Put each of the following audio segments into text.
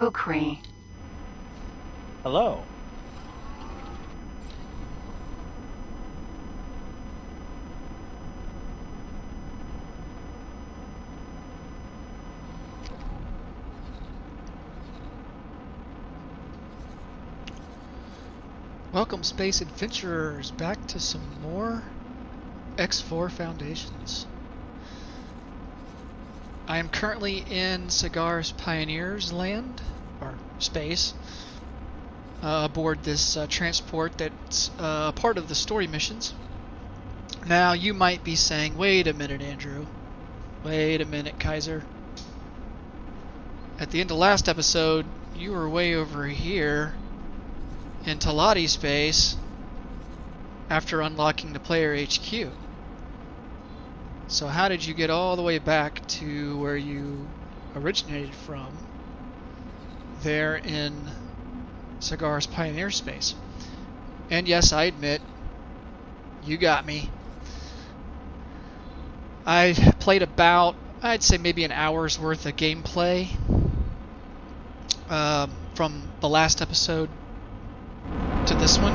Ukri. Hello. Welcome, space adventurers, back to some more X4 Foundations. I am currently in Cigar's Pioneers land, or space, aboard this transport that's part of the story missions. Now, you might be saying, wait a minute, Andrew. Wait a minute, Kaiser. At the end of last episode, you were way over here in Talati space after unlocking the player HQ. So how did you get all the way back to where you originated from there in Cigar's Pioneer space? And yes, I admit, you got me. I played about, I'd say maybe an hour's worth of gameplay from the last episode to this one.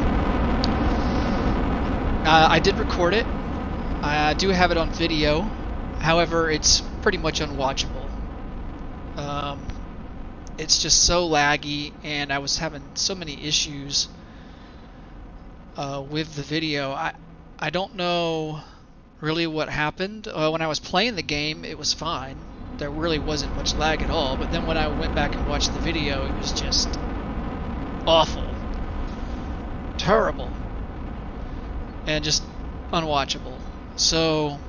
I did record it. I do have it on video. However, it's pretty much unwatchable. It's just so laggy, and I was having so many issues with the video. I don't know really what happened. When I was playing the game, it was fine. There really wasn't much lag at all. But then when I went back and watched the video, it was just awful. Terrible. And just unwatchable. So,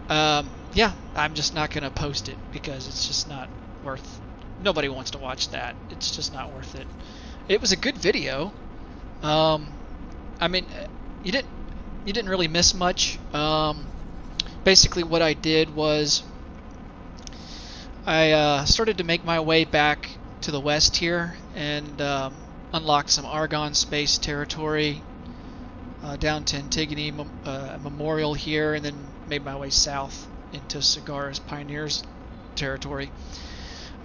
yeah, I'm just not going to post it because it's just not worth... Nobody wants to watch that. It's just not worth it. It was a good video. I mean, you didn't really miss much. Basically what I did was I started to make my way back to the west here and unlocked some Argon space territory down to Antigone Memorial here, and then made my way south into Cigar's Pioneers territory.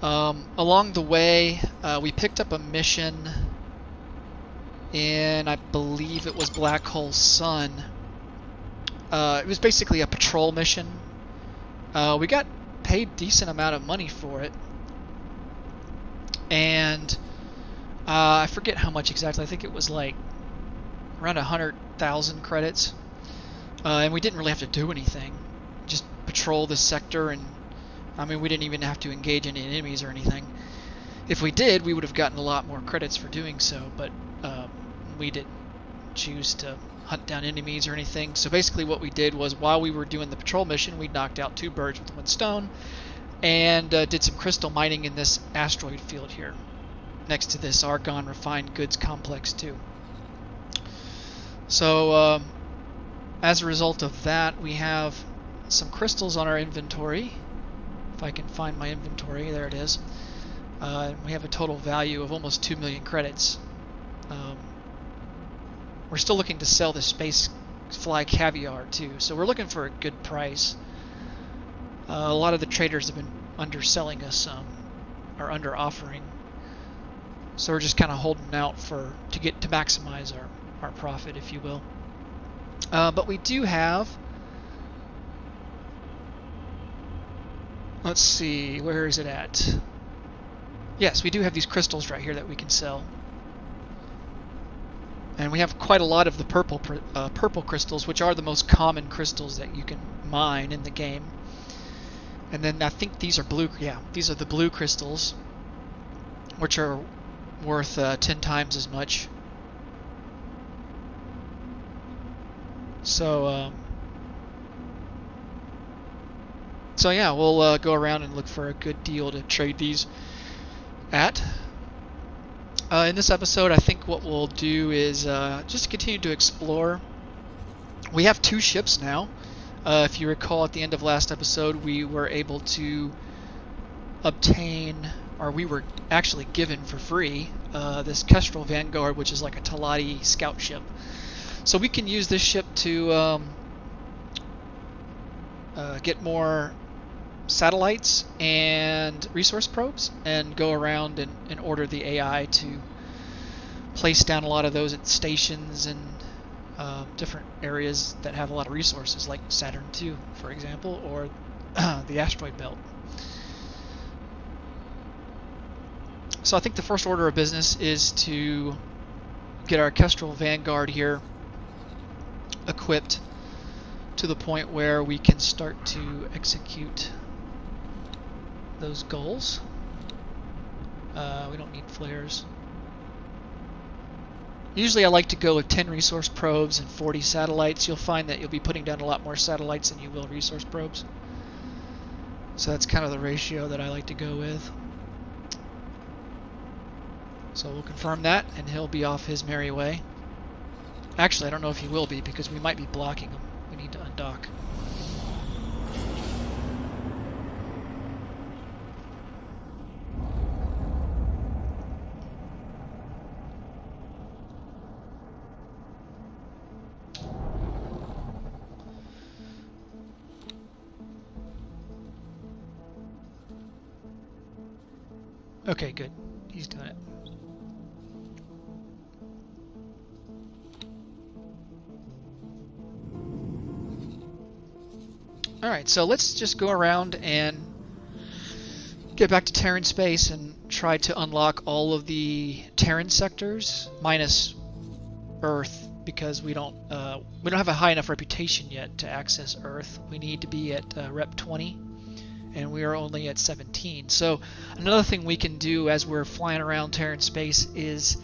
Along the way, we picked up a mission in, I believe it was Black Hole Sun. It was basically a patrol mission. We got paid decent amount of money for it, and I forget how much exactly. I think it was like around 100,000 credits, and we didn't really have to do anything, just patrol this sector. And I mean, we didn't even have to engage any enemies or anything. If we did, we would have gotten a lot more credits for doing so, but we didn't choose to hunt down enemies or anything. So basically what we did was, while we were doing the patrol mission, we knocked out 2 birds with 1 stone, and did some crystal mining in this asteroid field here, next to this Argon refined goods complex too. So as a result of that, we have some crystals on our inventory. If I can find my inventory, there it is. We have a total value of almost 2 million credits. We're still looking to sell the space fly caviar too, so we're looking for a good price. A lot of the traders have been underselling us, or under offering, so we're just kind of holding out to maximize our profit, if you will. But we do have, let's see, where is it at? Yes, we do have these crystals right here that we can sell. And we have quite a lot of the purple crystals, which are the most common crystals that you can mine in the game. And then I think these are blue. Yeah, these are the blue crystals, which are worth 10 times as much. So yeah, we'll go around and look for a good deal to trade these at. In this episode, I think what we'll do is just continue to explore. We have 2 ships now. If you recall, at the end of last episode, we were able to obtain, or we were actually given for free, this Kestrel Vanguard, which is like a Talati scout ship. So we can use this ship to get more satellites and resource probes and go around and order the AI to place down a lot of those at stations and different areas that have a lot of resources, like Saturn II, for example, or the asteroid belt. So I think the first order of business is to get our Kestrel Vanguard here equipped to the point where we can start to execute those goals. We don't need flares. Usually I like to go with 10 resource probes and 40 satellites. You'll find that you'll be putting down a lot more satellites than you will resource probes. So that's kind of the ratio that I like to go with. So we'll confirm that, and he'll be off his merry way. Actually, I don't know if he will be, because we might be blocking him. We need to undock. Okay, good. He's doing it. Alright, so let's just go around and get back to Terran Space and try to unlock all of the Terran sectors, minus Earth, because we don't have a high enough reputation yet to access Earth. We need to be at Rep 20, and we are only at 17. So another thing we can do as we're flying around Terran Space is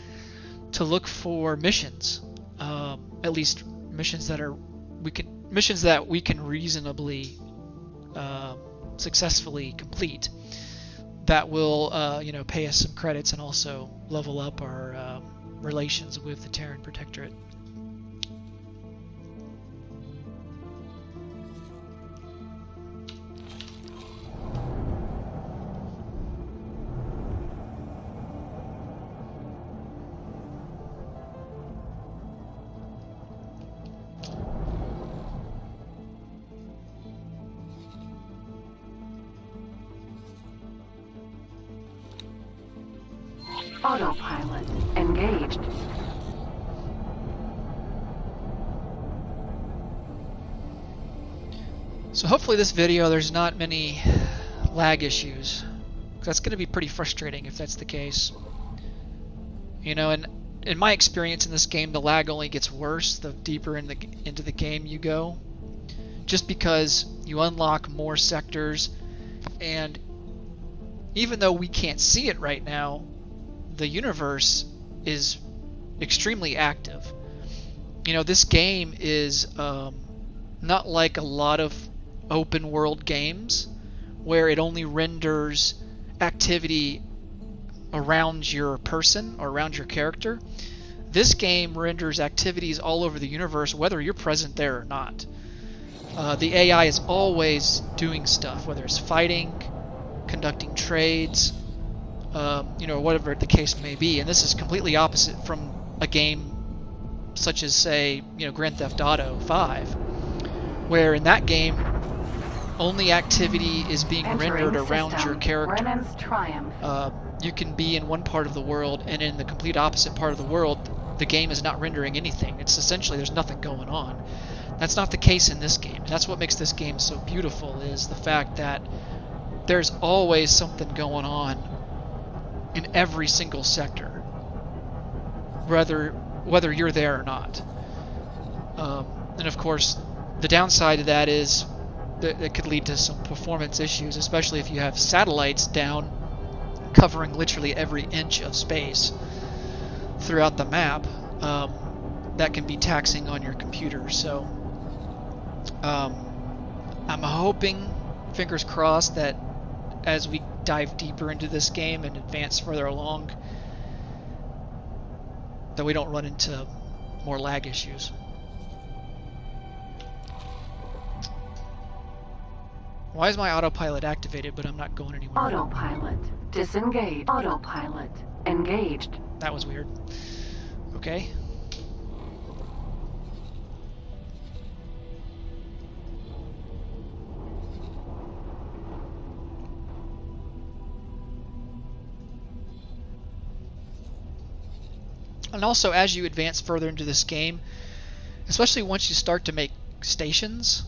to look for missions, at least missions that we can reasonably successfully complete. That will pay us some credits and also level up our relations with the Terran Protectorate. Autopilot engaged. So hopefully this video there's not many lag issues. That's going to be pretty frustrating if that's the case. And in my experience in this game, the lag only gets worse the deeper into the game you go. Just because you unlock more sectors, and even though we can't see it right now, the universe is extremely active. This game is not like a lot of open world games where it only renders activity around your person or around your character. This game renders activities all over the universe, whether you're present there or not. The AI is always doing stuff, whether it's fighting, conducting trades, whatever the case may be. And this is completely opposite from a game such as, say, Grand Theft Auto 5, where in that game only activity is being rendered around your character. You can be in one part of the world, and in the complete opposite part of the world, the game is not rendering anything. It's essentially there's nothing going on. That's not the case in this game. That's what makes this game so beautiful, is the fact that there's always something going on in every single sector, whether you're there or not. And of course, the downside of that is that it could lead to some performance issues, especially if you have satellites down covering literally every inch of space throughout the map. That can be taxing on your computer. So I'm hoping, fingers crossed, that as we dive deeper into this game and advance further along, that we don't run into more lag issues. Why is my autopilot activated but I'm not going anywhere? Autopilot disengaged. Autopilot engaged. That was weird. Okay. And also, as you advance further into this game, especially once you start to make stations,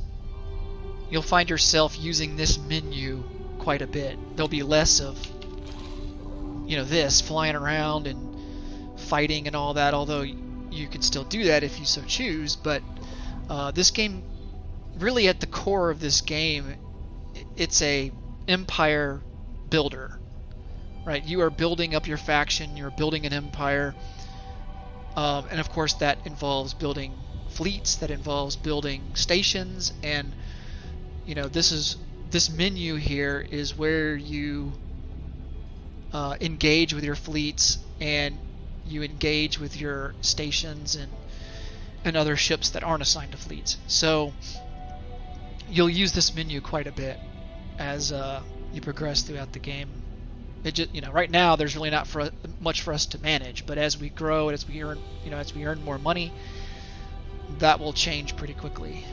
you'll find yourself using this menu quite a bit. There'll be less of, this flying around and fighting and all that, although you can still do that if you so choose. But this game, really at the core of this game, it's a empire builder, right? You are building up your faction, you're building an empire, and of course that involves building fleets, that involves building stations, and this menu here is where you engage with your fleets, and you engage with your stations and other ships that aren't assigned to fleets. So you'll use this menu quite a bit as you progress throughout the game. It just, right now there's really not much for us to manage, but as we grow and as we earn more money, that will change pretty quickly.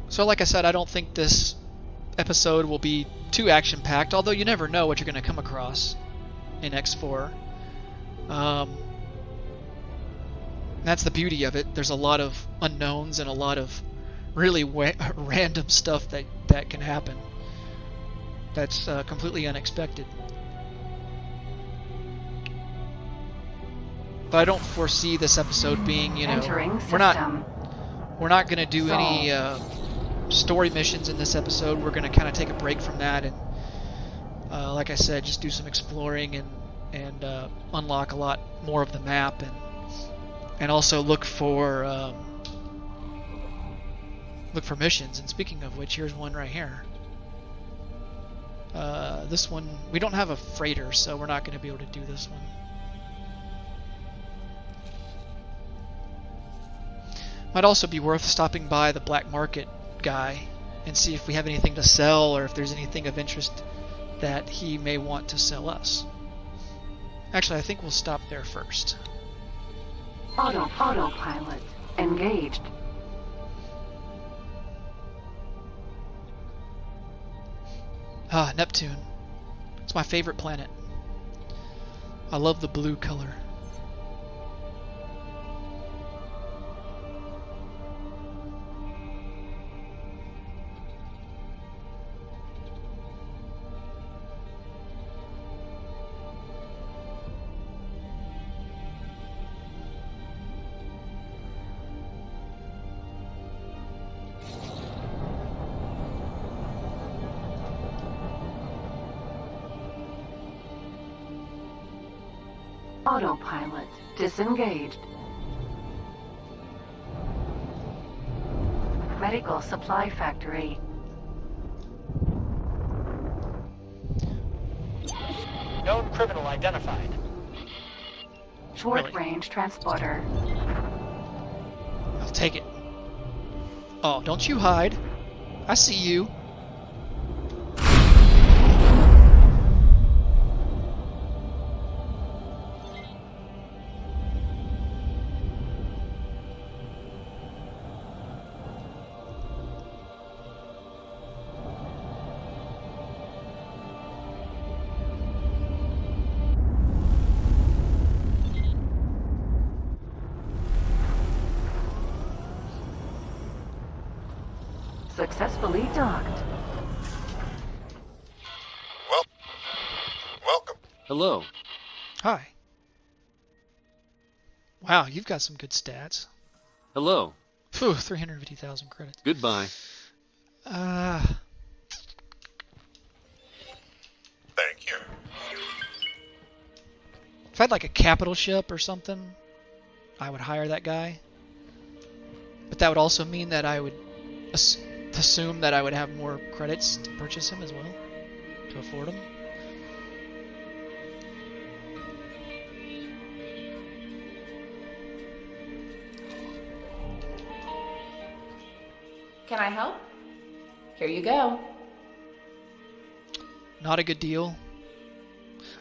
So like I said, I don't think this episode will be too action-packed, although you never know what you're going to come across in X4. That's the beauty of it. There's a lot of unknowns and a lot of really random stuff that can happen. That's completely unexpected. But I don't foresee this episode being, Entering we're system. not going to do any story missions in this episode. We're going to kind of take a break from that and, like I said, just do some exploring and unlock a lot more of the map and also look for missions. And speaking of which, here's one right here. This one, we don't have a freighter, so we're not going to be able to do this one. Might also be worth stopping by the black market guy and see if we have anything to sell or if there's anything of interest that he may want to sell us. Actually, I think we'll stop there first. Autopilot engaged. Ah, Neptune. It's my favorite planet. I love the blue color. Autopilot disengaged. Medical supply factory. Known criminal identified. Short range transporter. I'll take it. Oh, don't you hide. I see you. Successfully docked. Well, welcome. Hello. Hi. Wow, you've got some good stats. Hello. Phew, 350,000 credits. Goodbye. Thank you. If I had like a capital ship or something, I would hire that guy. But that would also mean that I would assume that I would have more credits to purchase him as well, to afford him. Can I help? Here you go. Not a good deal.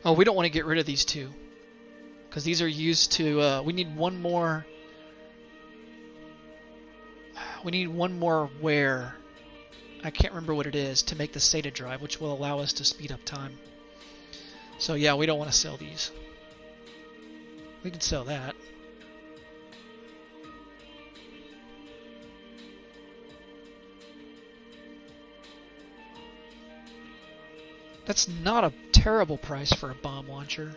Oh, we don't want to get rid of these two. Because these are used to... we need one more... We need one more wear. I can't remember what it is to make the SATA drive, which will allow us to speed up time. So yeah, we don't want to sell these. We can sell that. That's not a terrible price for a bomb launcher.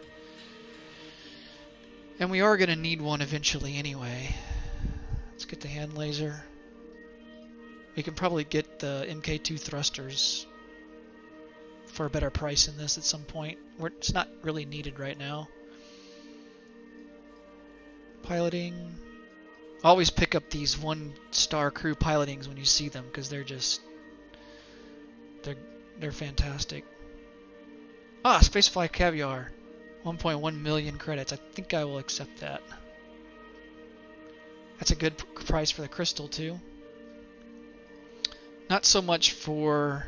And we are going to need one eventually anyway. Let's get the hand laser. We can probably get the MK2 thrusters for a better price than this at some point. It's not really needed right now. Piloting. Always pick up these 1-star crew pilotings when you see them because they're just... They're fantastic. Ah, Spacefly Caviar. 1.1 million credits. I think I will accept that. That's a good price for the crystal too. Not so much for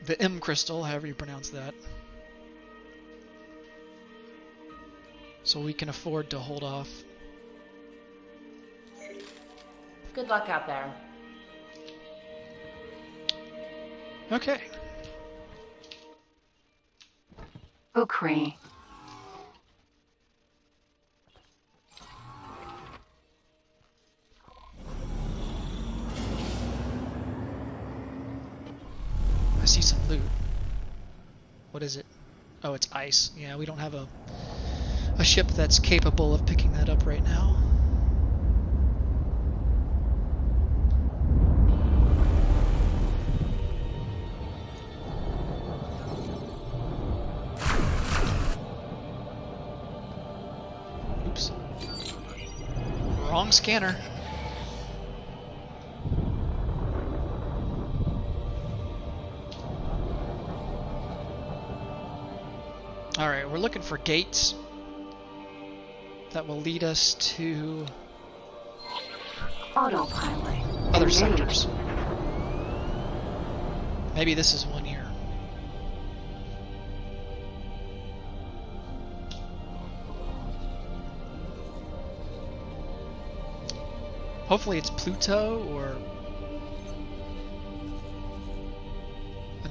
the M crystal, however you pronounce that. So we can afford to hold off. Good luck out there. Okay. Ukri. I see some loot. What is it? Oh, it's ice. Yeah, we don't have a ship that's capable of picking that up right now. Oops. Wrong scanner. Alright, we're looking for gates that will lead us to Autopilot. other Engaged. sectors. Maybe this is one here. Hopefully it's Pluto or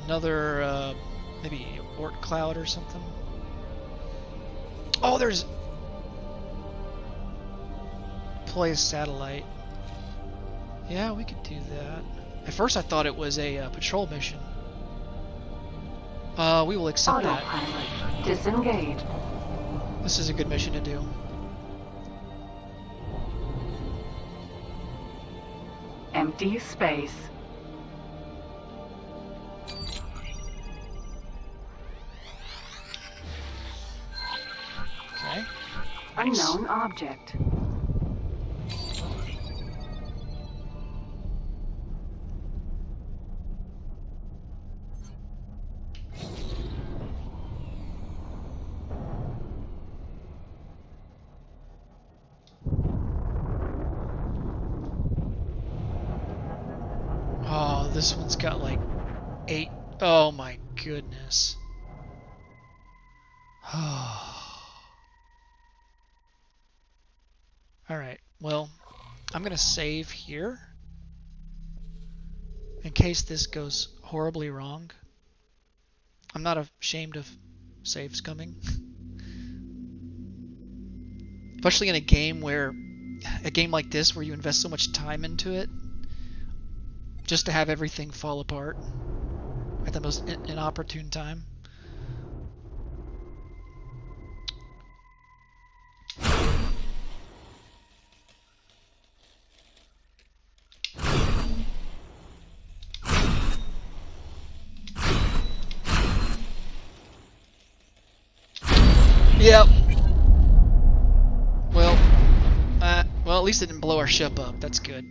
another maybe Oort cloud or something. Oh, there's deploy a satellite. Yeah, we could do that. At first I thought it was a patrol mission. We will accept that. Autopilot. Disengaged. This is a good mission to do. Empty space. Okay. Unknown object. Oh, this one's got like 8. Oh my goodness. Alright, well, I'm gonna save here in case this goes horribly wrong. I'm not ashamed of saves coming. Especially in a game like this where you invest so much time into it, just to have everything fall apart at the most inopportune time. Yep. Well, at least it didn't blow our ship up. That's good.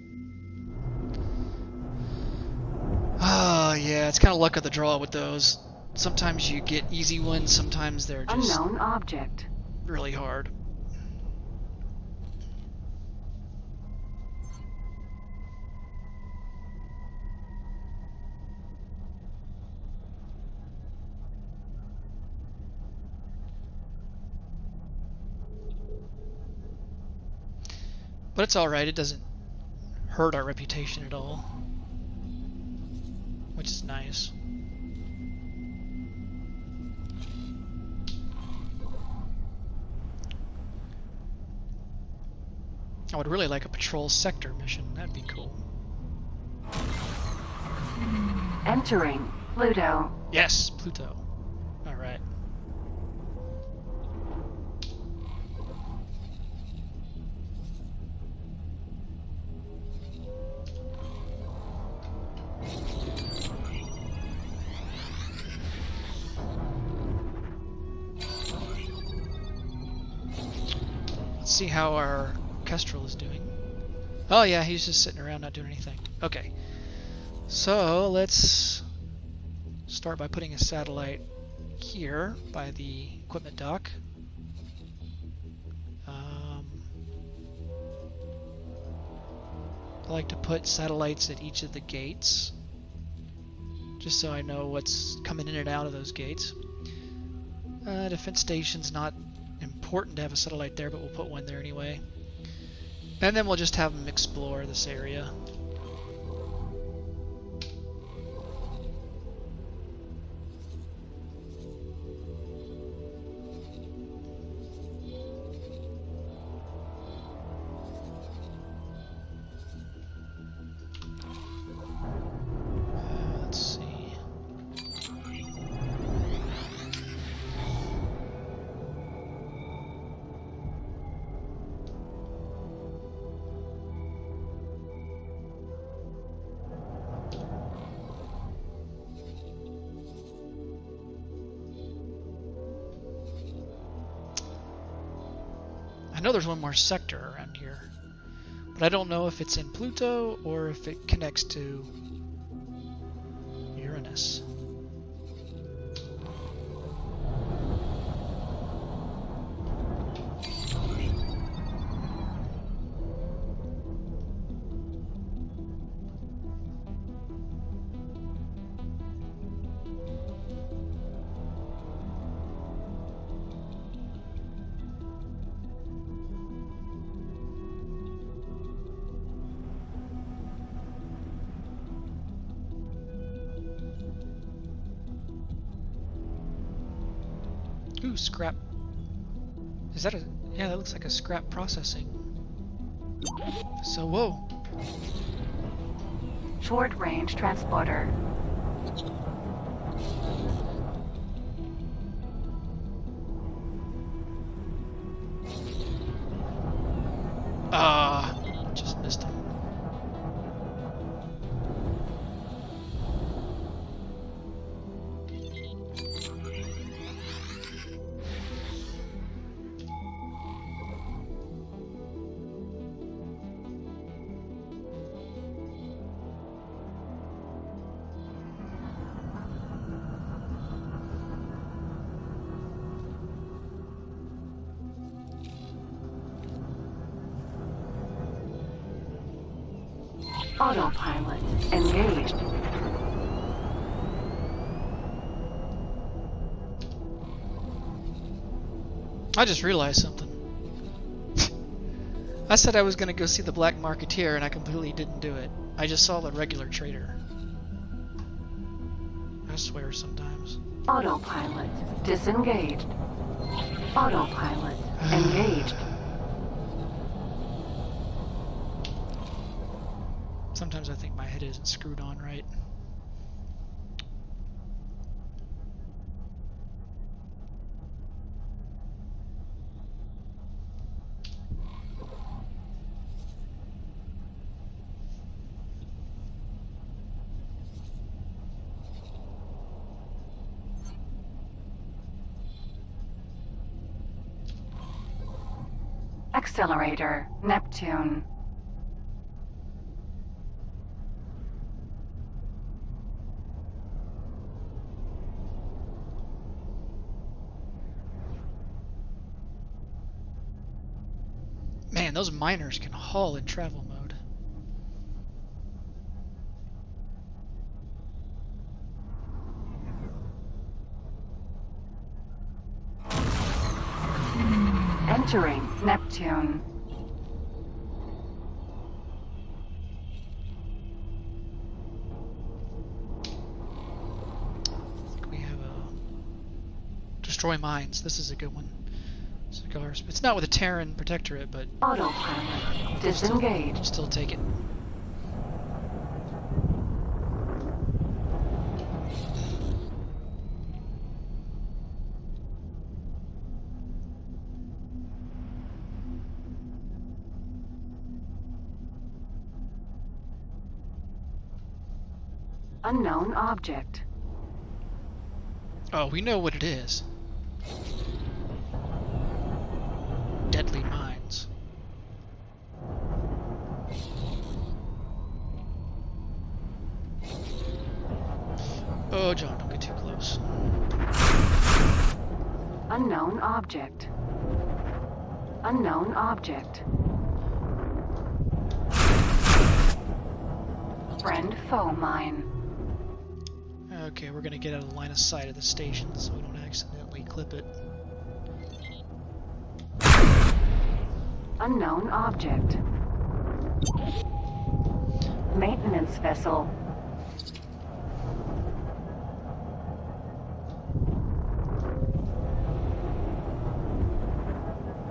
Oh, yeah, it's kind of luck of the draw with those. Sometimes you get easy ones, sometimes they're just Unknown object. really hard. it's alright, it doesn't hurt our reputation at all. Which is nice. I would really like a patrol sector mission, that'd be cool. Entering Pluto. Yes, Pluto. Alright. Let's see how our Kestrel is doing. Oh yeah, he's just sitting around not doing anything. Okay. So let's start by putting a satellite here by the equipment dock. I like to put satellites at each of the gates, just so I know what's coming in and out of those gates. Defense station's not important to have a satellite there, but we'll put one there anyway. And then we'll just have them explore this area. Let's see. I know there's one more sector around here, but I don't know if it's in Pluto or if it connects to Uranus. Ooh, scrap. Is that a... yeah, that looks like a scrap processing. So, whoa. Short range transporter. Just missed him. Autopilot engaged. I just realized something. I said I was going to go see the Black Marketeer, and I completely didn't do it. I just saw the regular trader. I swear sometimes. Autopilot disengaged. Autopilot engaged. Sometimes I think my head isn't screwed on right. Accelerator Neptune. Man, those miners can haul in travel mode. Entering Neptune. Destroy mines. This is a good one. Cigars. It's not with a Terran Protectorate, but Autopilot disengaged. still take it. Unknown object. Oh, we know what it is. Deadly mines. Oh, John, don't get too close. Unknown object. Unknown object. Friend foe mine. Okay, we're gonna get out of the line of sight of the station so we don't accidentally clip it. Unknown object. Maintenance vessel.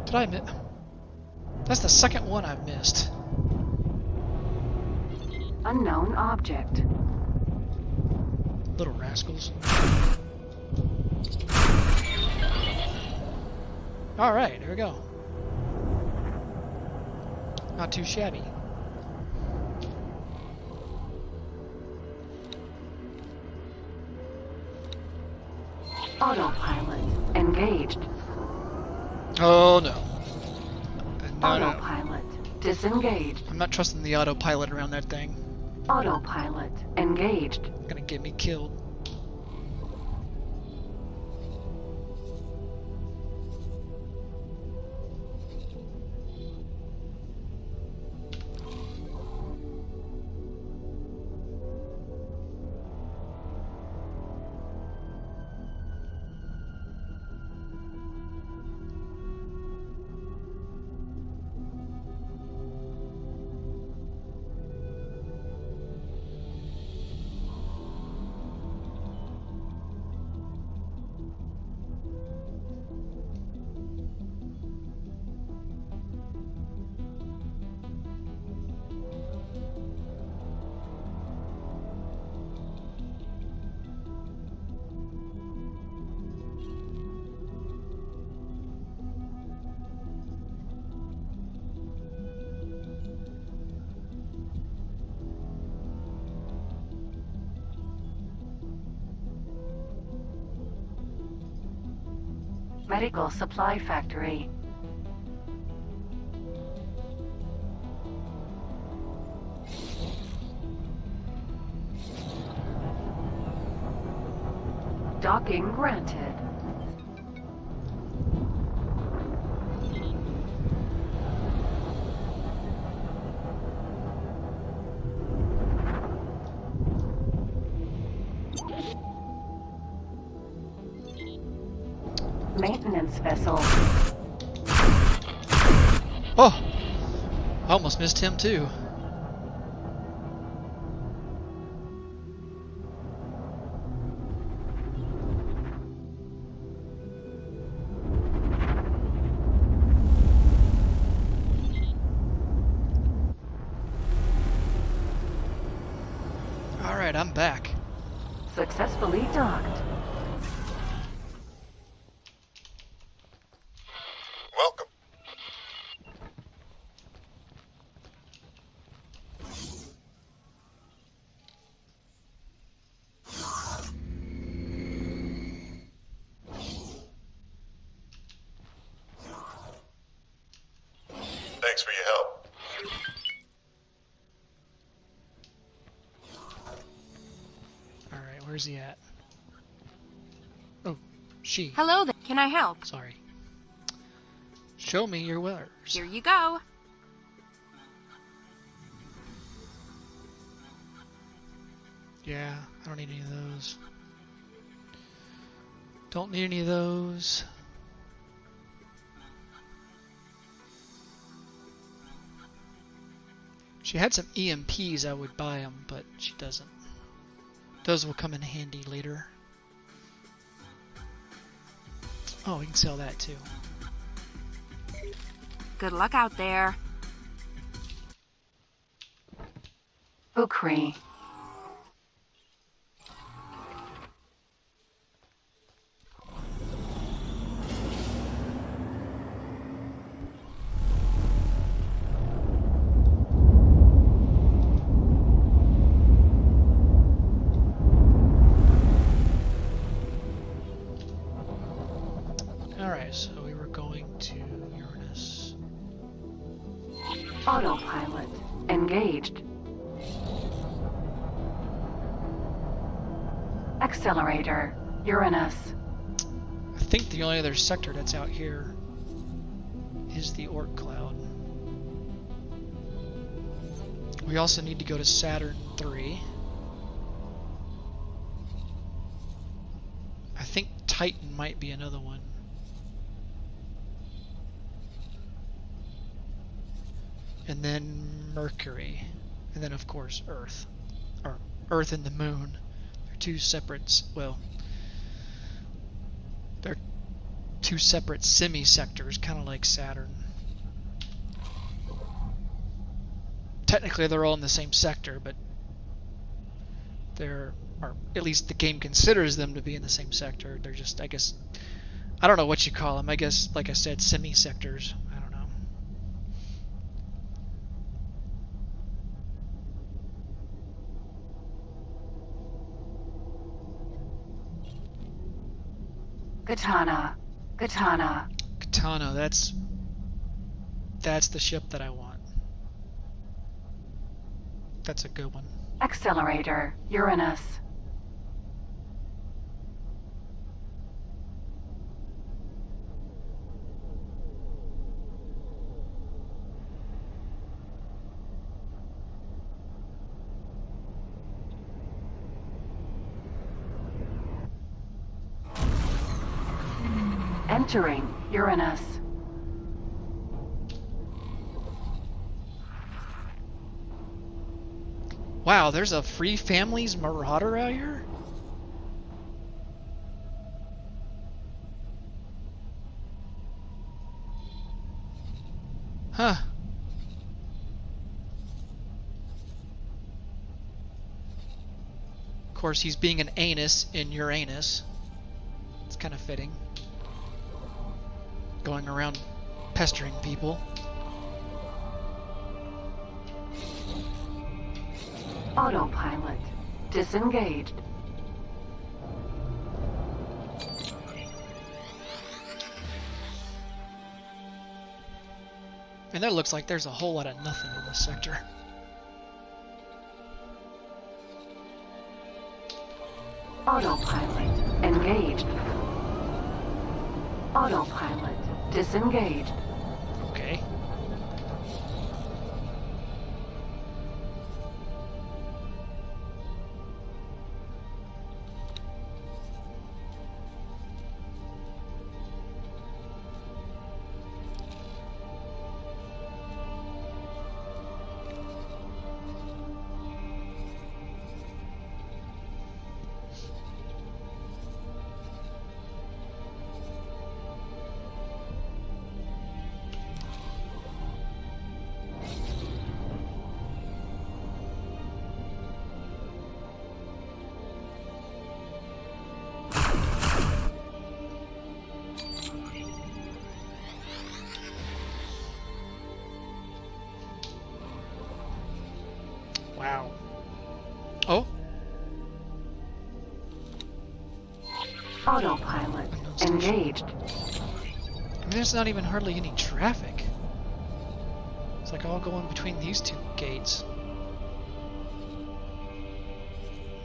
Did I miss? That's the second one I've missed. Unknown object. Little rascals. Alright, here we go. Not too shabby. Autopilot engaged. Oh no. No, no. Autopilot disengaged. I'm not trusting the autopilot around that thing. Autopilot engaged. It's gonna get me killed. Medical supply factory. Docking granted. Maintenance vessel. Oh! I almost missed him too. Alright, I'm back. Successfully docked. Welcome. Thanks for your help. Alright, where's he at? Oh, she. Hello there. Can I help? Sorry. Show me your wares. Here you go. Yeah, I don't need any of those. Don't need any of those. She had some EMPs, I would buy them, but she doesn't. Those will come in handy later. Oh, we can sell that too. Good luck out there. Ukri. Alright, so we were going to Uranus. Autopilot engaged. Accelerator, Uranus. I think the only other sector that's out here is the Oort cloud. We also need to go to Saturn 3. I think Titan might be another one. And then Mercury. And then, of course, Earth. Or Earth and the Moon. They're two separate, well, they're two separate semi-sectors, kind of like Saturn. Technically, they're all in the same sector, but they're, or at least the game considers them to be in the same sector. They're just, I guess, I don't know what you call them. I guess, like I said, semi-sectors. I don't know. Katana. Katana. Katana, that's the ship that I want. That's a good one. Accelerator, Uranus. Entering Uranus. Wow, there's a Free Families Marauder out here? Huh. Of course, he's being an anus in Uranus. It's kind of fitting. Going around pestering people. Autopilot disengaged. And there looks like there's a whole lot of nothing in this sector. Autopilot engaged. Autopilot disengaged. Okay. Wow. Oh? Autopilot engaged. I mean, there's not even hardly any traffic. It's like all going between these two gates.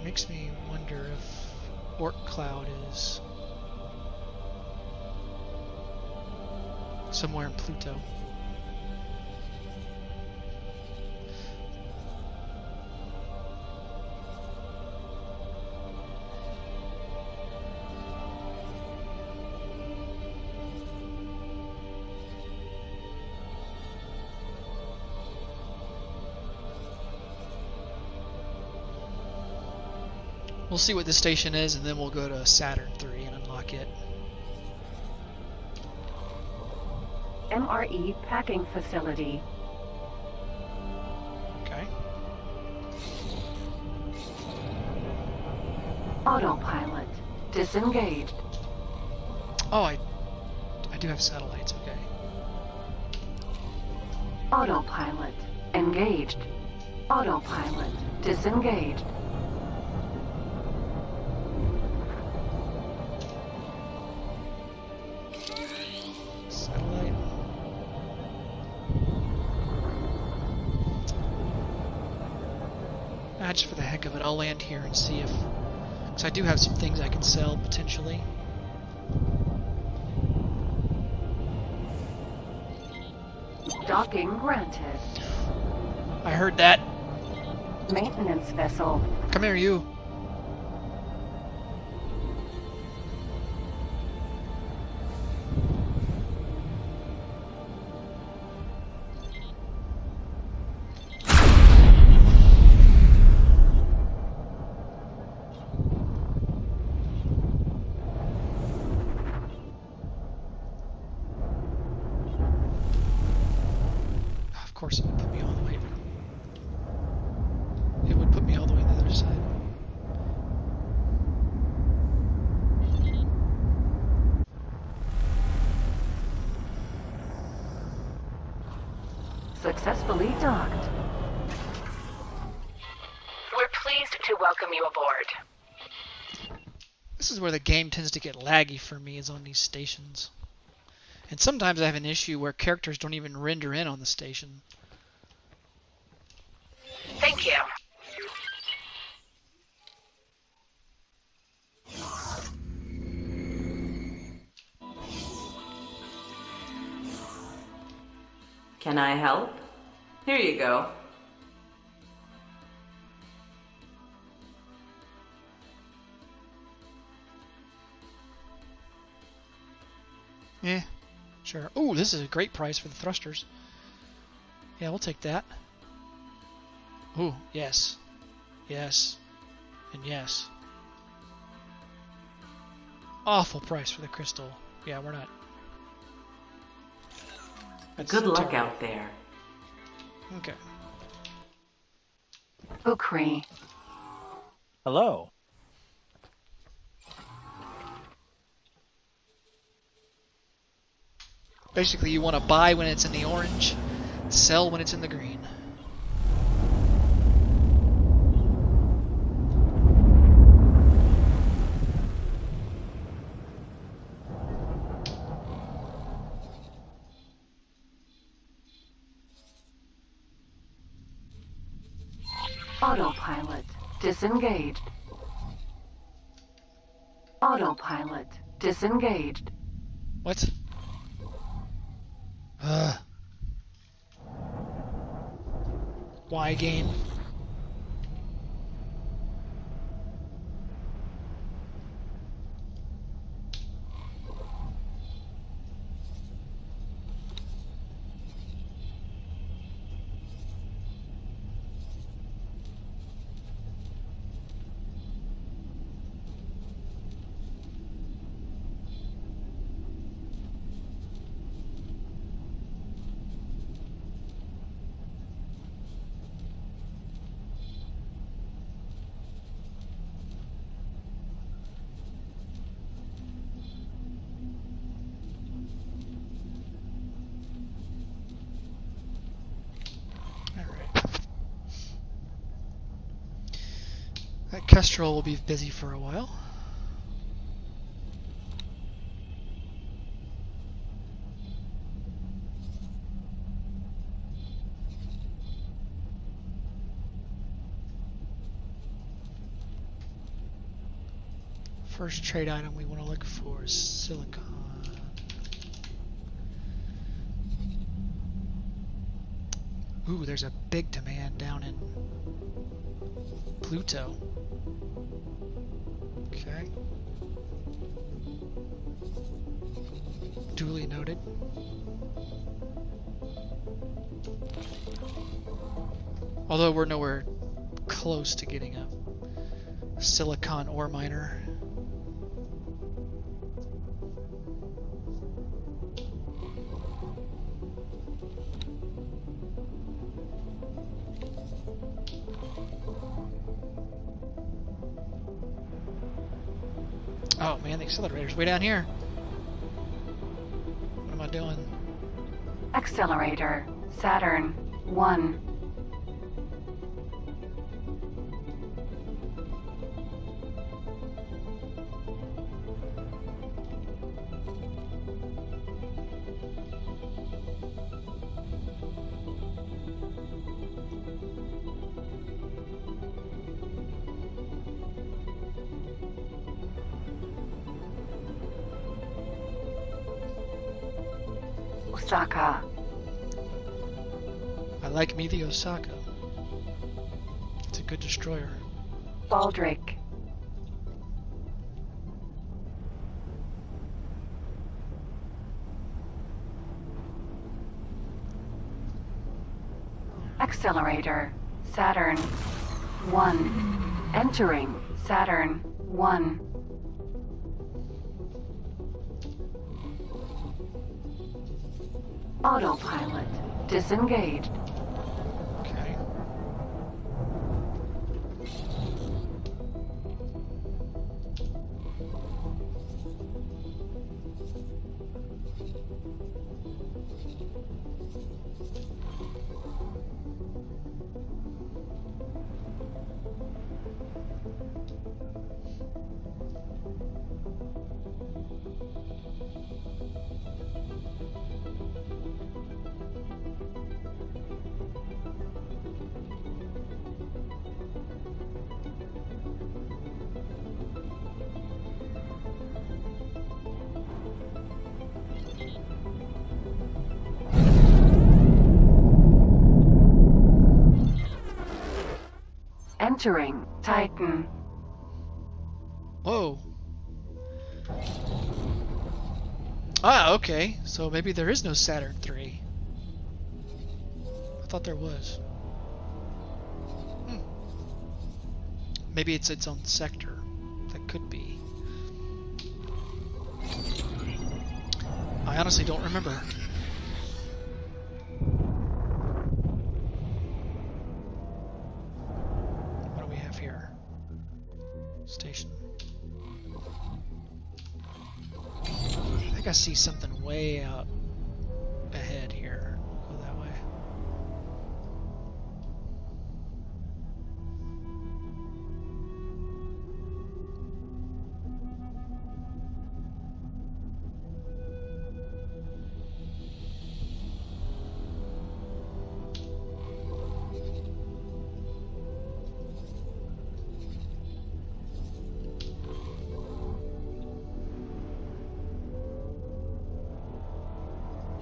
Makes me wonder if Oort Cloud is somewhere in Pluto. We'll see what this station is, and then we'll go to Saturn 3 and unlock it. MRE packing facility. Okay. Autopilot disengaged. Oh, I do have satellites. Okay. Autopilot engaged. Autopilot disengaged. Satellite. Just for the heck of it, I'll land here and see if... Because I do have some things I can sell, potentially. Docking granted. I heard that. Maintenance vessel. Come here, you. Of course, it would put me all the way. It would put me all the way to the other side. Successfully docked. We're pleased to welcome you aboard. This is where the game tends to get laggy for me, is on these stations. And sometimes I have an issue where characters don't even render in on the station. Thank you. Can I help? Here you go. Yeah, sure. Ooh, this is a great price for the thrusters. Yeah, we'll take that. Ooh, yes. Yes. And yes. Awful price for the crystal. Yeah, we're not. That's Good luck terrible. out there. Okay. Ukri. Hello. Basically, you want to buy when it's in the orange, sell when it's in the green. Autopilot disengaged. Autopilot disengaged. What? Why game? That Kestrel will be busy for a while. First trade item we want to look for is silicon. Ooh, there's a big demand down in Pluto. Okay. Duly noted. Although we're nowhere close to getting a silicon ore miner. Oh man, the accelerator's way down here. What am I doing? Accelerator. Saturn 1. Osaka. I like me the Osaka. It's a good destroyer. Baldric. Accelerator. Saturn 1. Entering Saturn 1. Autopilot disengaged. Okay. Entering Titan. Whoa. Ah, okay. So maybe there is no Saturn 3. I thought there was. Maybe it's its own sector. That could be. I honestly don't remember. What do we have here? Station. I think I see something way out ahead here. Go that way.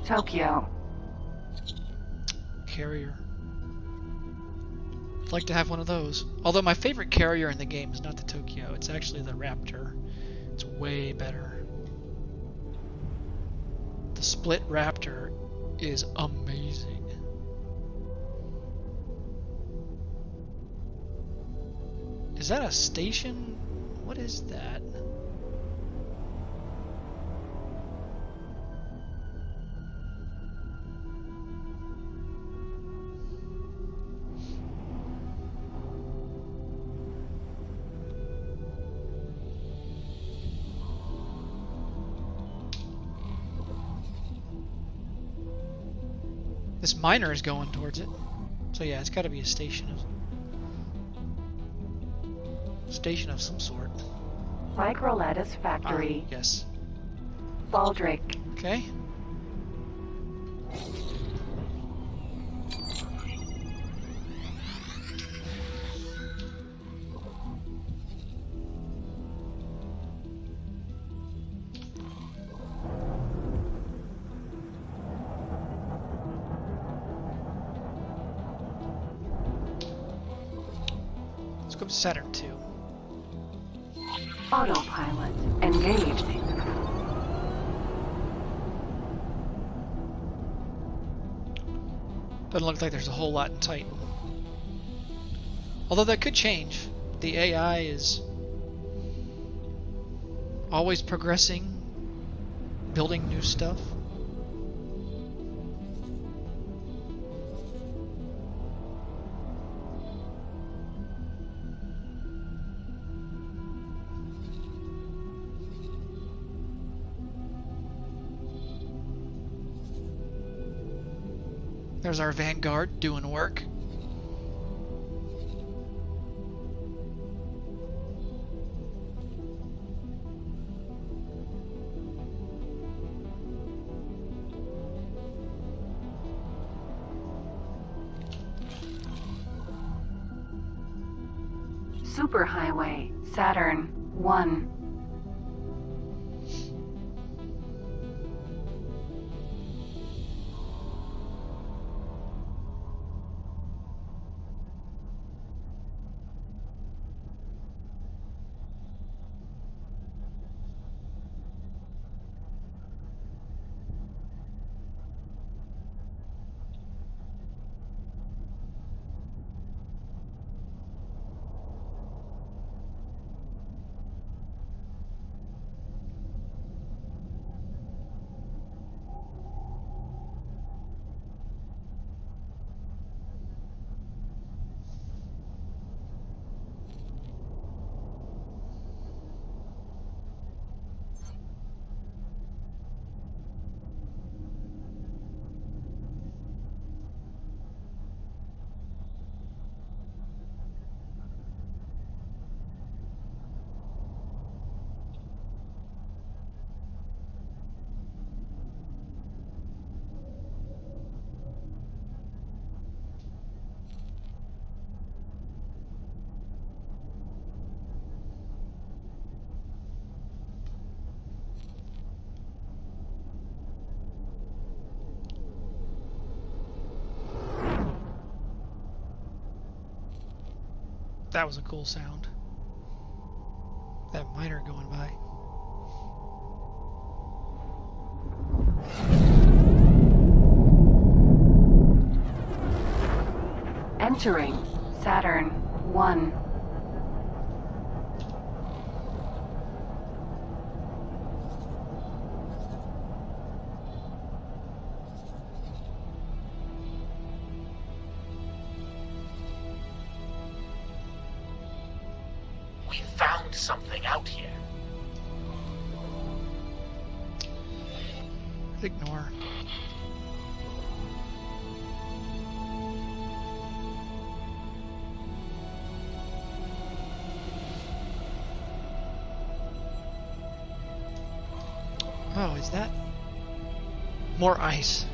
Tokyo. Carrier. I'd like to have one of those. Although my favorite carrier in the game is not the Tokyo, it's actually the Raptor. It's way better. The split Raptor is amazing. Is that a station? What is that? This miner is going towards it. So yeah, it's got to be a station of some sort. Microlattice Factory. Yes. Baldric. Okay. Let's go to Saturn 2. Autopilot engaged. Doesn't look like there's a whole lot in Titan. Although that could change. The AI is always progressing, building new stuff. There's our Vanguard doing work. Superhighway, Saturn 1. That was a cool sound. That miner going by. Entering Saturn 1. We found something out here. Ignore. Oh, is that more ice?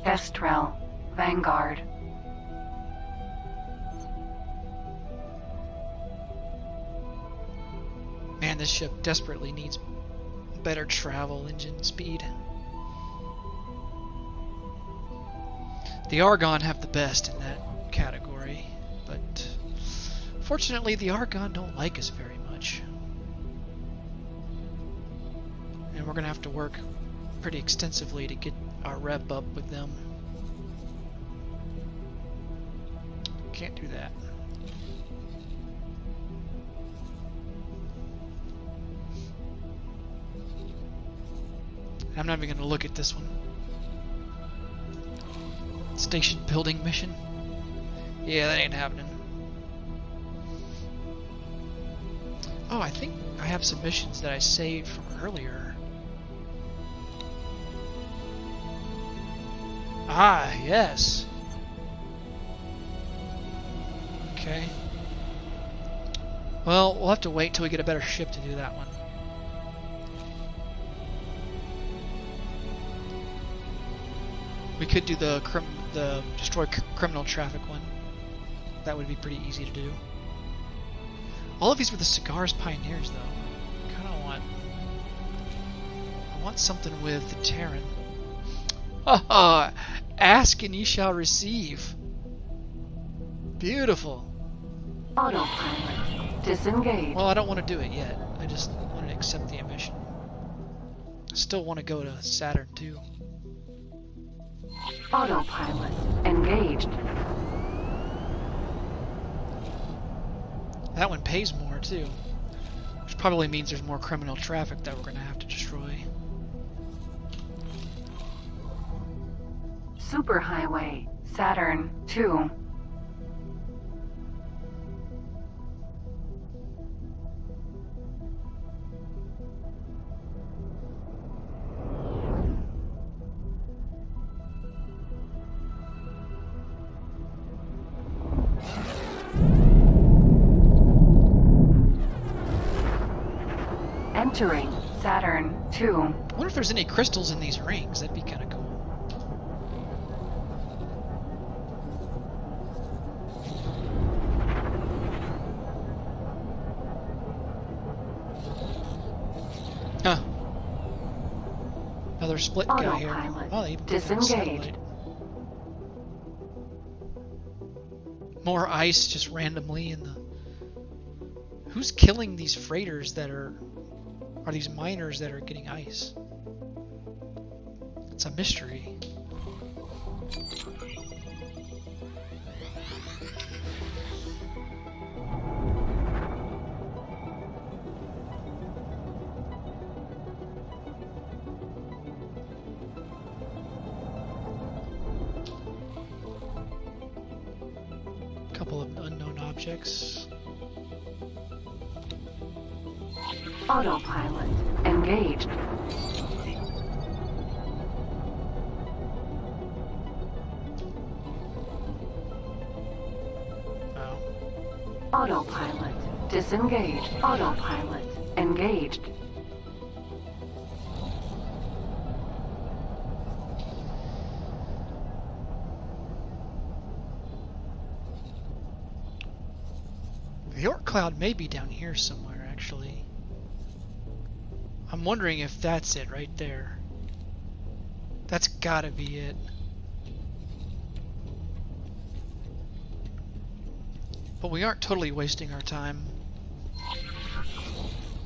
Kestrel, Vanguard. Man, this ship desperately needs better travel engine speed. The Argon have the best in that category, but fortunately the Argon don't like us very much. And we're gonna have to work pretty extensively to get our rep up with them. Can't do that. I'm not even going to look at this one. Station building mission. Yeah, that ain't happening. Oh, I think I have some missions that I saved from earlier. Ah, yes. Okay. Well, we'll have to wait till we get a better ship to do that one. We could do the destroy criminal traffic one. That would be pretty easy to do. All of these were the Cigars Pioneers, though. I want something with the Terran. Haha! Ask and ye shall receive. Beautiful. Autopilot, disengage. Well, I don't want to do it yet. I just want to accept the mission. I still want to go to Saturn too. Autopilot, engaged. That one pays more too. Which probably means there's more criminal traffic that we're going to have to destroy. Superhighway, Saturn 2. Entering Saturn 2. I wonder if there's any crystals in these rings. That'd be kind of cool. Huh. Another split guy here. Autopilot. Oh, they even put down a Disengage. satellite. More ice just randomly in the... Who's killing these freighters that are these miners that are getting ice? It's a mystery. Couple of unknown objects. Autopilot engaged. Oh. Autopilot disengaged. Autopilot engaged. The York cloud may be down here somewhere, actually. I'm wondering if that's it right there. That's gotta be it. But we aren't totally wasting our time.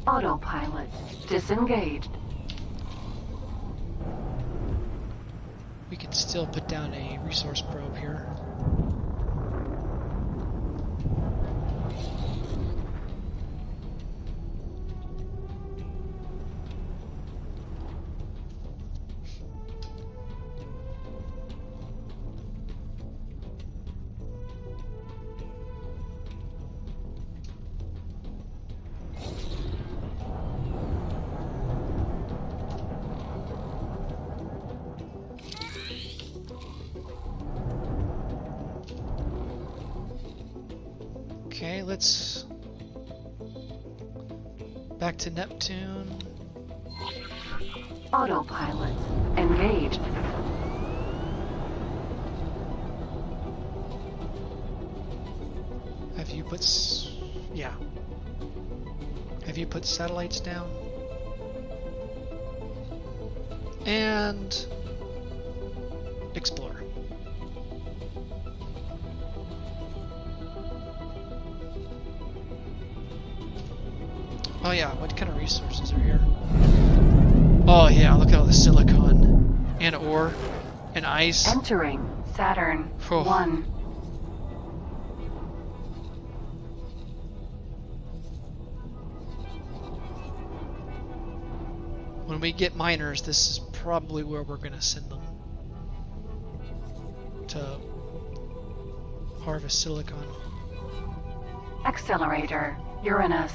Autopilot disengaged. We can still put down a resource probe here. Okay, let's back to Neptune. Autopilot engaged. Have you put yeah. Have you put satellites down? And explore. Oh yeah, what kind of resources are here? Oh yeah, look at all the silicon and ore and ice. Entering Saturn Oh. 1. When we get miners, this is probably where we're gonna send them to harvest silicon. Accelerator Uranus.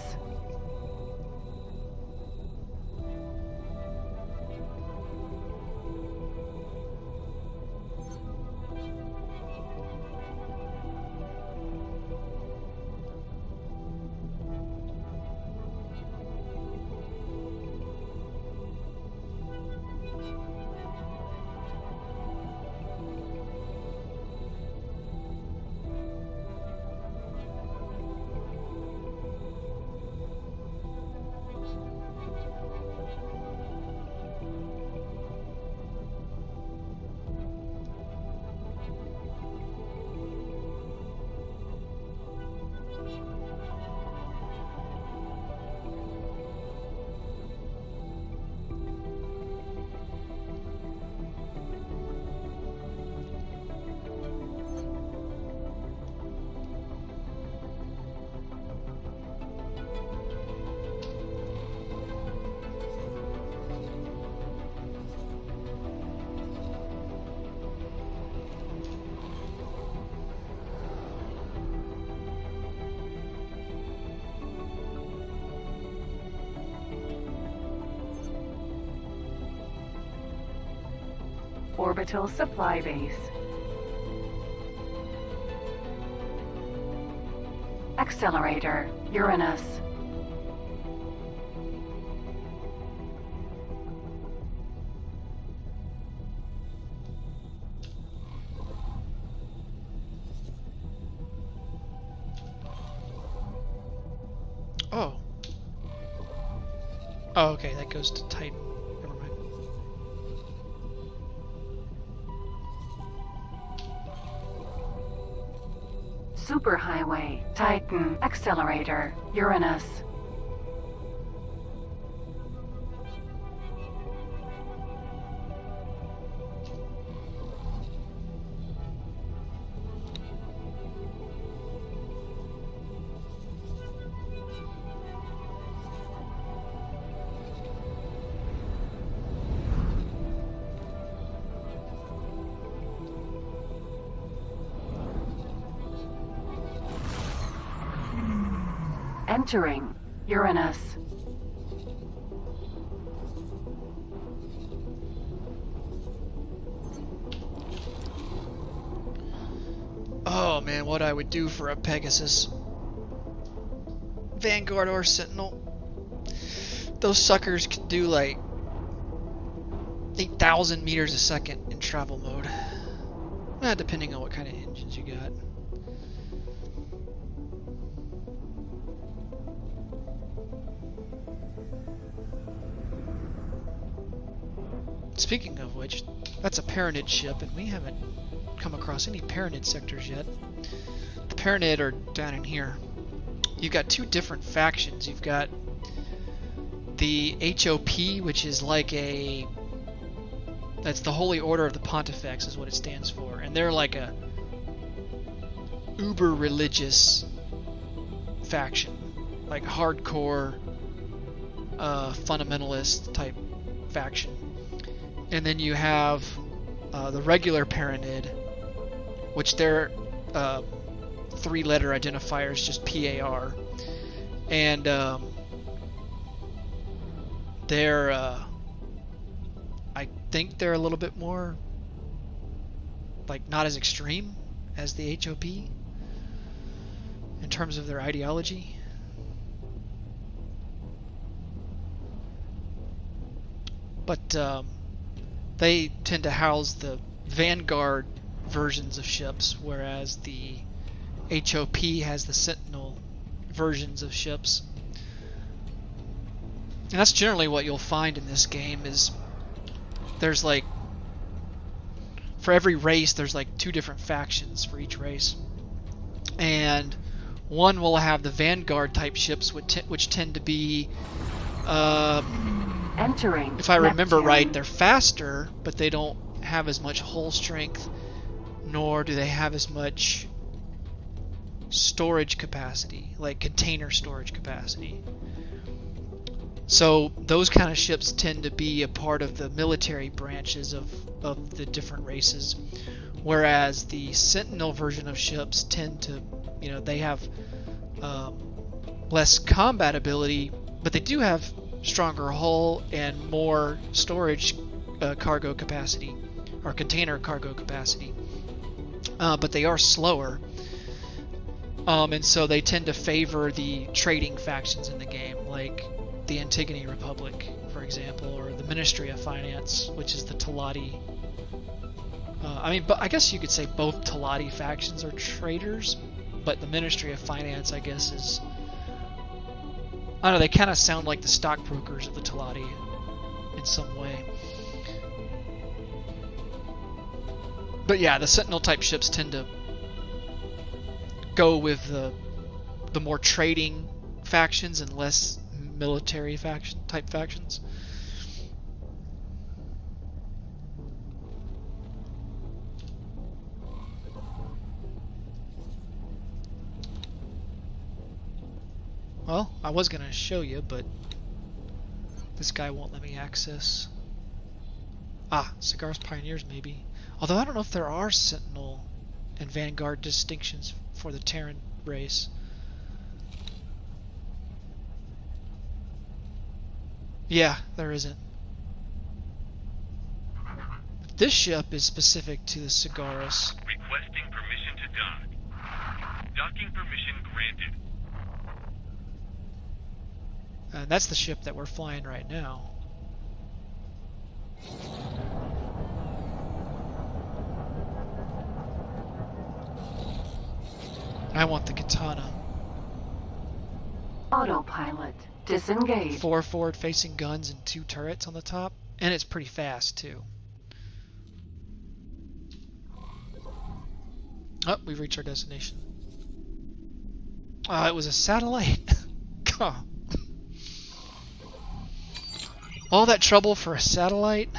Orbital supply base. Accelerator, Uranus. Oh. Oh, okay, that goes to Titan. Never mind. Superhighway, Titan, Accelerator, Uranus. Entering Uranus. Oh man, what I would do for a Pegasus. Vanguard or Sentinel. Those suckers can do like 8,000 meters a second in travel mode. Depending on what kind of engines you got. Speaking of which, that's a Paranid ship, and we haven't come across any Paranid sectors yet. The Paranid are down in here. You've got two different factions. You've got the HOP, which is like a... That's the Holy Order of the Pontifex, is what it stands for. And they're like a uber-religious faction. Like hardcore, fundamentalist type faction. And then you have the regular Paranid, which their three-letter identifier is just PAR, and they're I think they're a little bit more like not as extreme as the HOP in terms of their ideology. But they tend to house the Vanguard versions of ships, whereas the HOP has the Sentinel versions of ships. And that's generally what you'll find in this game is there's like, for every race there's like two different factions for each race. And one will have the Vanguard type ships which tend to be Entering. if I remember Neptune. right, they're faster, but they don't have as much hull strength, nor do they have as much storage capacity, like container storage capacity. So those kind of ships tend to be a part of the military branches of the different races, whereas the Sentinel version of ships tend to, you know, they have less combat ability, but they do have stronger hull and more storage cargo capacity, or container cargo capacity, but they are slower, and so they tend to favor the trading factions in the game, like the Antigone Republic, for example, or the Ministry of Finance, which is the Talati. But I guess you could say both Talati factions are traders, but the Ministry of Finance, I guess, is... I don't know, they kind of sound like the stockbrokers of the Talati in some way. But yeah, the Sentinel type ships tend to go with the more trading factions and less military type factions. Well, I was gonna show you, but this guy won't let me access. Cigars Pioneers maybe. Although I don't know if there are Sentinel and Vanguard distinctions for the Terran race. Yeah, there isn't. This ship is specific to the Cigaris. Requesting permission to dock. Docking permission granted. And that's the ship that we're flying right now. I want the katana. Autopilot. Disengage. 4 forward-facing guns and 2 turrets on the top, and it's pretty fast too. Oh, we've reached our destination. It was a satellite. God. All that trouble for a satellite?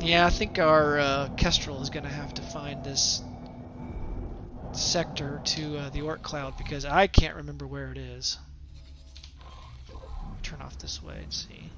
Yeah, I think our Kestrel is going to have to find this sector to the Oort Cloud because I can't remember where it is. Turn off this way and see.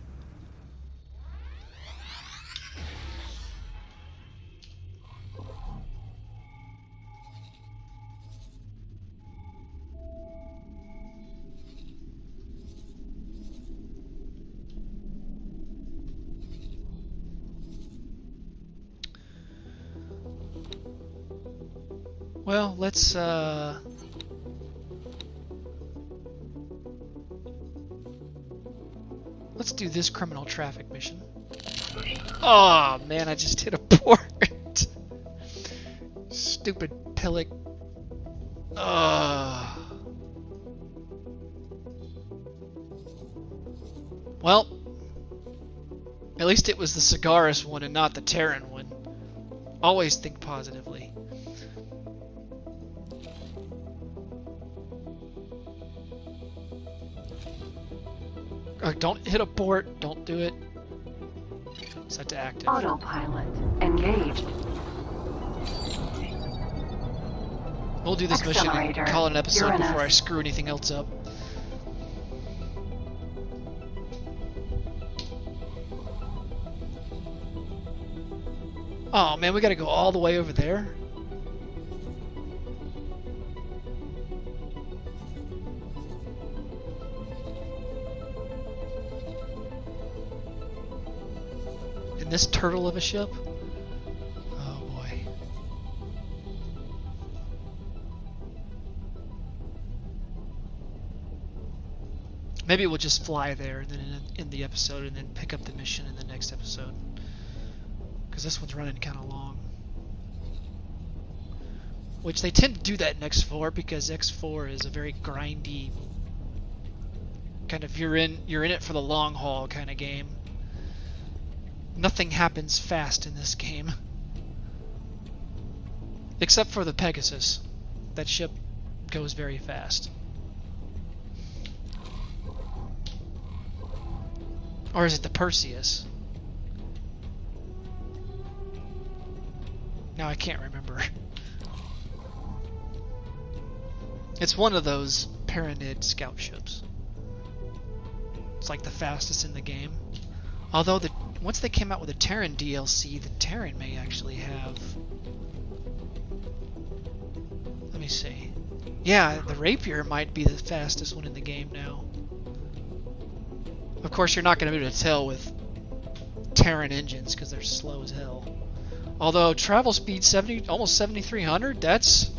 Well, let's do this criminal traffic mission. Oh man, I just hit a port. Stupid pillock. Well, at least it was the Cigaris one and not the Terran one. Always think positively. Don't hit a port. Don't do it. Set to active. Autopilot. Engaged. We'll do this mission and call it an episode before I screw anything else up. Oh man, we gotta go all the way over there? In this turtle of a ship? Oh boy. Maybe we'll just fly there and then end the episode and then pick up the mission in the next episode. Because this one's running kind of long. Which they tend to do that in X4 because X4 is a very grindy kind of you're in it for the long haul kind of game. Nothing happens fast in this game. Except for the Pegasus. That ship goes very fast. Or is it the Perseus? Now I can't remember. It's one of those Paranid scout ships. It's like the fastest in the game. Although once they came out with the Terran DLC, the Terran may actually have... Let me see. Yeah, the Rapier might be the fastest one in the game now. Of course, you're not going to be able to tell with Terran engines because they're slow as hell. Although travel speed almost 7,300, that's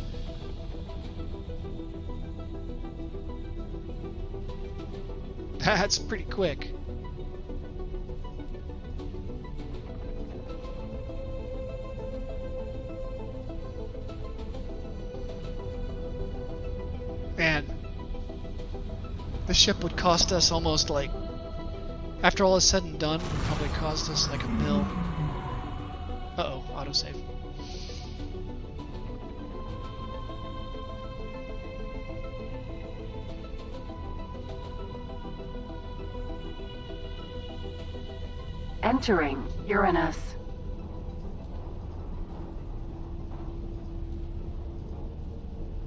pretty quick. Man, this ship would cost us almost like, after all is said and done, would probably cost us like $1 million. Uh-oh, autosave. Entering Uranus.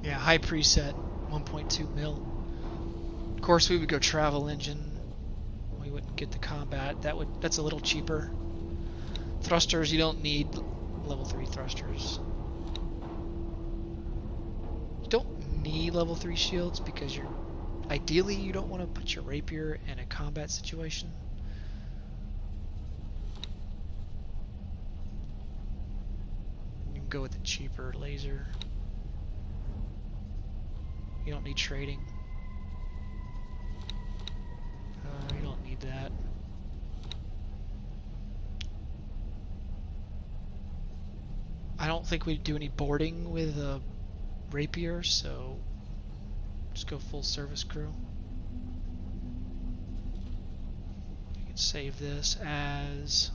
Yeah, high preset, 1.2 mil. Of course, we would go travel engine. We wouldn't get the combat. That's a little cheaper. Thrusters, you don't need level 3 thrusters. You don't need level 3 shields because you're ideally you don't want to put your rapier in a combat situation. You can go with the cheaper laser. You don't need trading. You don't need that. I don't think we'd do any boarding with a rapier, so just go full service crew. You can save this as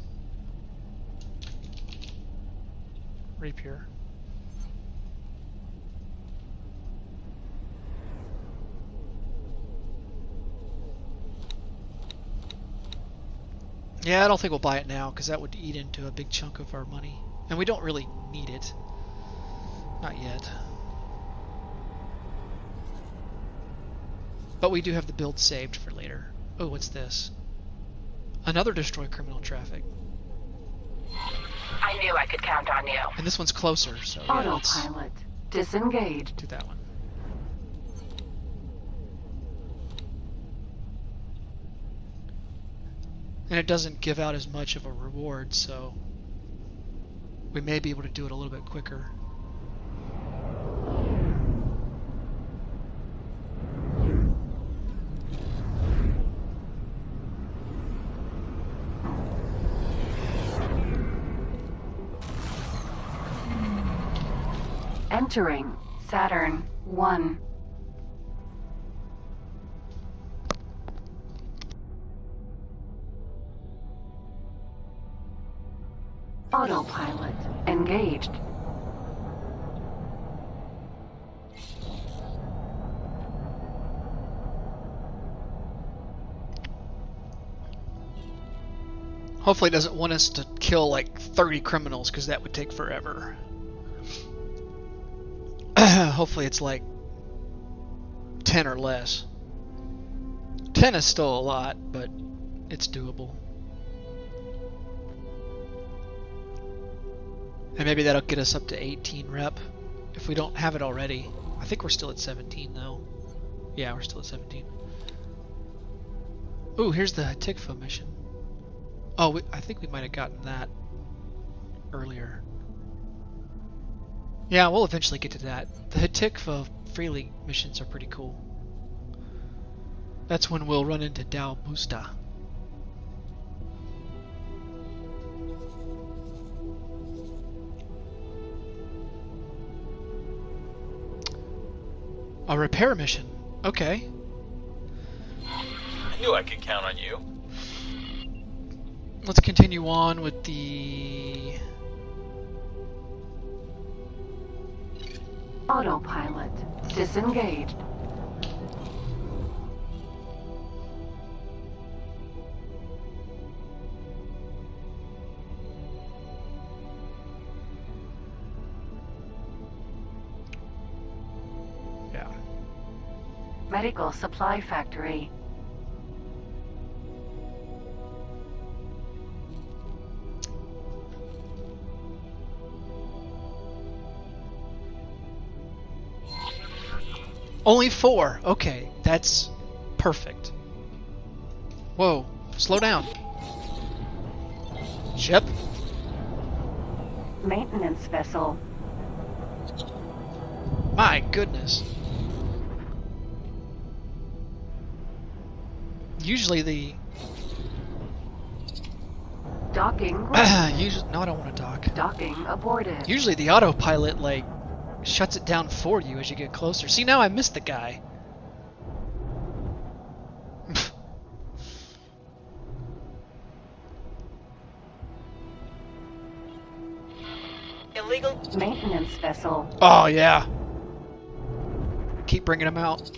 rapier. Yeah, I don't think we'll buy it now because that would eat into a big chunk of our money. And we don't really need it. Not yet. But we do have the build saved for later. Oh, what's this? Another destroy criminal traffic. I knew I could count on you. And this one's closer, so yeah, let's Autopilot disengaged. do that one. And it doesn't give out as much of a reward, so we may be able to do it a little bit quicker. Entering Saturn 1. Autopilot engaged. Hopefully it doesn't want us to kill like 30 criminals because that would take forever. Hopefully it's like 10 or less. 10 is still a lot, but it's doable. And maybe that'll get us up to 18 rep if we don't have it already. I think we're still at 17 though. Yeah, we're still at 17. Ooh, here's the Tikva mission. Oh, I think we might have gotten that earlier. Yeah, we'll eventually get to that. The Tikva Free League missions are pretty cool. That's when we'll run into Dao Busta. A repair mission. Okay. I knew I could count on you. Let's continue on with the... Autopilot disengaged. Yeah. Medical supply factory. Only 4. Okay, that's perfect. Whoa, slow down. Ship? Maintenance vessel. My goodness. Usually the... Docking. usually, no, I don't want to dock. Docking aborted. Usually the autopilot, like, shuts it down for you as you get closer. See, now I missed the guy. Illegal. Maintenance vessel. Oh, yeah. Keep bringing him out.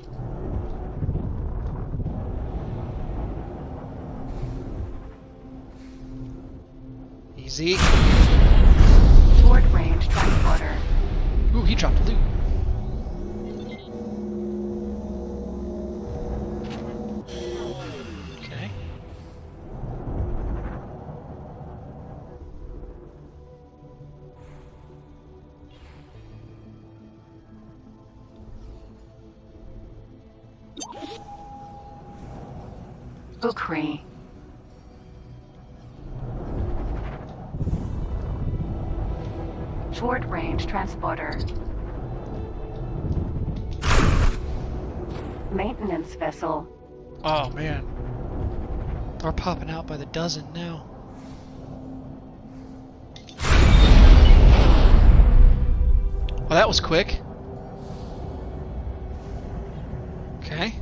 Easy. Short range transporter. Ooh, he dropped loot. Okay. Ukri. Short-range transporter. Maintenance vessel. Oh man. They're popping out by the dozen now. Well, that was quick. Okay.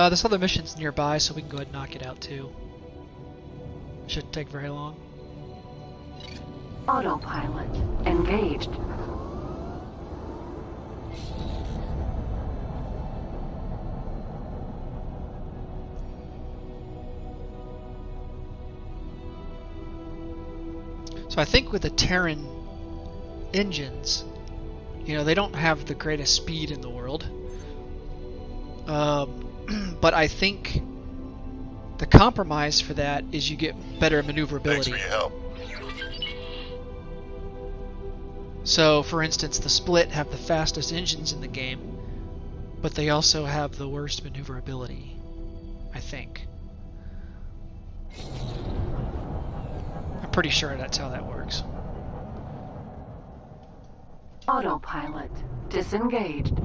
This other mission's nearby, so we can go ahead and knock it out too. Shouldn't take very long. Autopilot engaged. So I think with the Terran engines, you know, they don't have the greatest speed in the world. But I think the compromise for that is you get better maneuverability. Thanks for your help. So, for instance, the Split have the fastest engines in the game, but they also have the worst maneuverability, I think. I'm pretty sure that's how that works. Autopilot disengaged.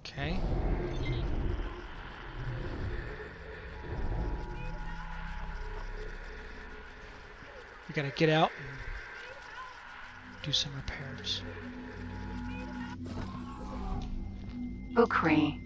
Okay. We gotta get out and do some repairs. Ukri.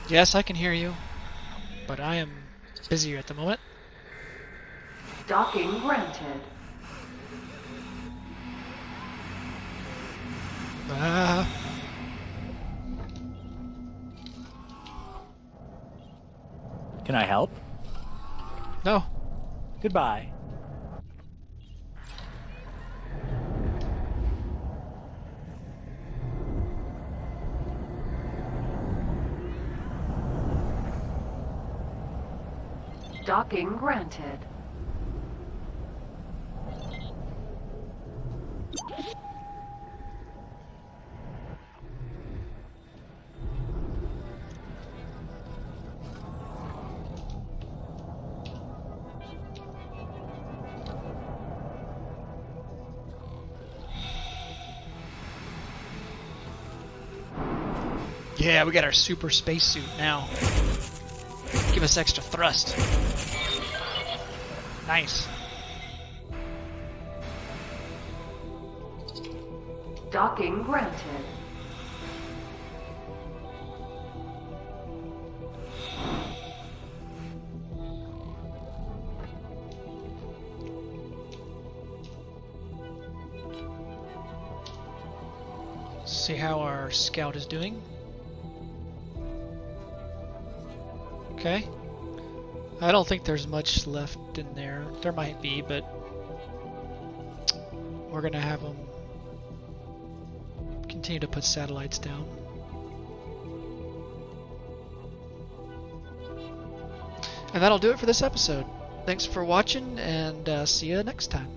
Yes, I can hear you, but I am busier at the moment. Docking granted. Ah. Can I help? No. Goodbye. Docking granted. Yeah, we got our super spacesuit now. Give us extra thrust. Nice. Docking granted. See how our scout is doing. Okay. I don't think there's much left in there. There might be, but we're gonna have them continue to put satellites down. And that'll do it for this episode. Thanks for watching, and see you next time.